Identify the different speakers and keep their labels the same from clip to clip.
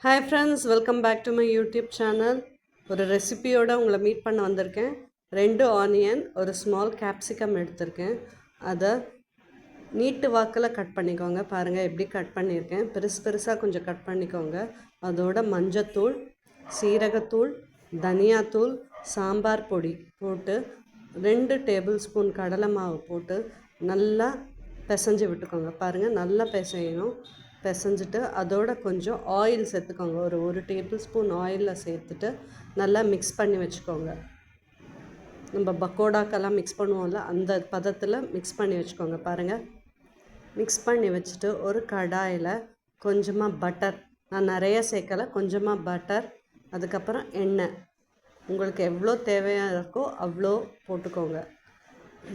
Speaker 1: Hi friends, welcome back to my YouTube channel. ஒரு ரெசிபியோடு உங்களை மீட் பண்ண வந்திருக்கேன். 2 ஆனியன், ஒரு ஸ்மால் கேப்சிகம் எடுத்திருக்கேன். அதை நீட்டு வாக்கில் கட் பண்ணிக்கோங்க. பாருங்கள் எப்படி கட் பண்ணியிருக்கேன். பெருசாக கொஞ்சம் கட் பண்ணிக்கோங்க. அதோட மஞ்சத்தூள், சீரகத்தூள், தனியாத்தூள், சாம்பார் பொடி போட்டு 2 டேபிள் ஸ்பூன் கடலை மாவு போட்டு நல்லா பிசைஞ்சு விட்டுக்கோங்க. பாருங்கள், நல்லா பிசையணும். பிசைஞ்சிட்டு அதோட கொஞ்சம் ஆயில் சேர்த்துக்கோங்க. ஒரு டேபிள் ஸ்பூன் ஆயிலில் சேர்த்துட்டு நல்லா மிக்ஸ் பண்ணி வச்சுக்கோங்க. நம்ம பக்கோடாக்கெல்லாம் மிக்ஸ் பண்ணுவோம்ல, அந்த பதத்தில் மிக்ஸ் பண்ணி வச்சுக்கோங்க. பாருங்கள், மிக்ஸ் பண்ணி வச்சுட்டு ஒரு கடாயில் கொஞ்சமாக பட்டர், நான் நிறைய சேர்க்கலை, கொஞ்சமாக பட்டர், அதுக்கப்புறம் எண்ணெய், உங்களுக்கு எவ்வளோ தேவையாக இருக்கோ அவ்வளோ போட்டுக்கோங்க.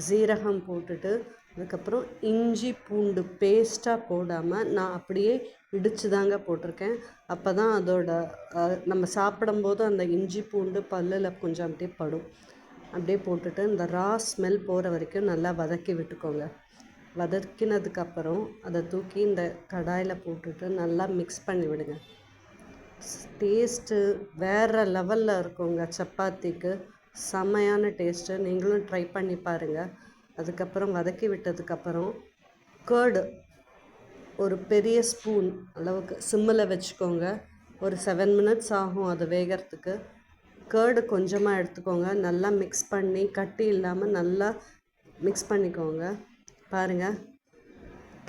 Speaker 1: சீரகம் போட்டுட்டு அதுக்கப்புறம் இஞ்சி பூண்டு பேஸ்ட்டாக போடாமல் நான் அப்படியே இடித்து தாங்க போட்டிருக்கேன். அப்போ தான் அதோட நம்ம சாப்பிடும்போது அந்த இஞ்சி பூண்டு பல்லில் கொஞ்சம் அப்படியே படும். அப்படியே போட்டுட்டு இந்த ரா ஸ்மெல் போகிற வரைக்கும் நல்லா வதக்கி விட்டுக்கோங்க. வதக்கினதுக்கப்புறம் அதை தூக்கி இந்த கடாயில் போட்டுட்டு நல்லா மிக்ஸ் பண்ணி விடுங்க. டேஸ்ட்டு வேறு லெவலில் இருக்குங்க. சப்பாத்திக்கு செம்மையான டேஸ்ட்டு. நீங்களும் ட்ரை பண்ணி பாருங்கள். அதுக்கப்புறம் வதக்கி விட்டதுக்கப்புறம் கர்டு ஒரு பெரிய ஸ்பூன் அளவுக்கு சிம்மில் வச்சுக்கோங்க. ஒரு 7 மினிட்ஸ் ஆகும் அது வேகிறதுக்கு. கர்டு கொஞ்சமாக எடுத்துக்கோங்க. நல்லா மிக்ஸ் பண்ணி கட்டி இல்லாமல் நல்லா மிக்ஸ் பண்ணிக்கோங்க. பாருங்கள்,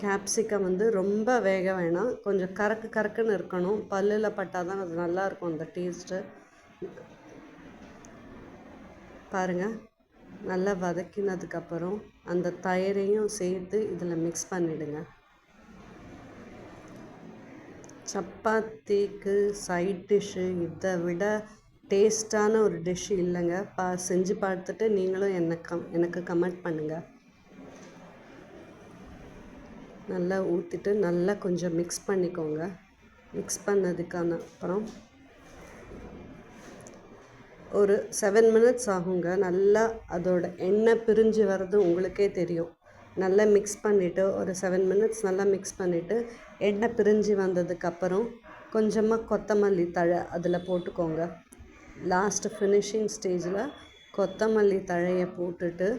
Speaker 1: கேப்சிகம் ரொம்ப வேக வேணாம், கொஞ்சம் கறக்குன்னு இருக்கணும். பல்லில் பட்டால் தான் அது நல்லாயிருக்கும் அந்த டேஸ்ட்டு. பாருங்கள், நல்லா வதக்கினதுக்கப்புறம் அந்த தயிரையும் சேர்த்து இதில் மிக்ஸ் பண்ணிவிடுங்க. சப்பாத்திக்கு சைட் டிஷ்ஷு இதை விட டேஸ்ட்டான ஒரு டிஷ் இல்லைங்க. செஞ்சு பார்த்துட்டு நீங்களும் எனக்கு கமெண்ட் பண்ணுங்கள். நல்லா ஊற்றிட்டு நல்லா கொஞ்சம் மிக்ஸ் பண்ணிக்கோங்க. மிக்ஸ் பண்ணதுக்கான அப்புறம் ஒரு 7 மினிட்ஸ் ஆகுங்க. நல்லா அதோட எண்ணெய் பிரிஞ்சு வர்றது உங்களுக்கே தெரியும். நல்லா மிக்ஸ் பண்ணிவிட்டு ஒரு 7 மினிட்ஸ் நல்லா மிக்ஸ் பண்ணிவிட்டு எண்ணெய் பிரிஞ்சு வந்ததுக்கப்புறம் கொஞ்சமாக கொத்தமல்லி தழை அதில் போட்டுக்கோங்க. லாஸ்ட் ஃபினிஷிங் ஸ்டேஜில் கொத்தமல்லி தழையை போட்டுட்டு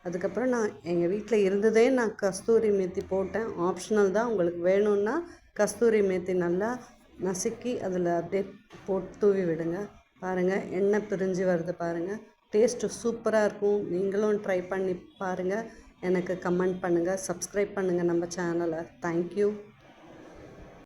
Speaker 1: அதுக்கப்புறம் நான் எங்கள் வீட்டில் இருந்ததே நான் கஸ்தூரி மேத்தி போட்டேன். ஆப்ஷனல் தான், உங்களுக்கு வேணும்னா கஸ்தூரி மேத்தி நல்லா நசுக்கி அதில் அப்படியே போட்டு தூவி விடுங்க. பாருங்கள், எண்ணெய் பிரிஞ்சு வருது பாருங்கள். டேஸ்ட்டு சூப்பராக இருக்கும். நீங்களும் ட்ரை பண்ணி பாருங்கள். எனக்கு கமெண்ட் பண்ணுங்கள், சப்ஸ்கிரைப் பண்ணுங்கள் நம்ம சேனலை. தேங்க்யூ.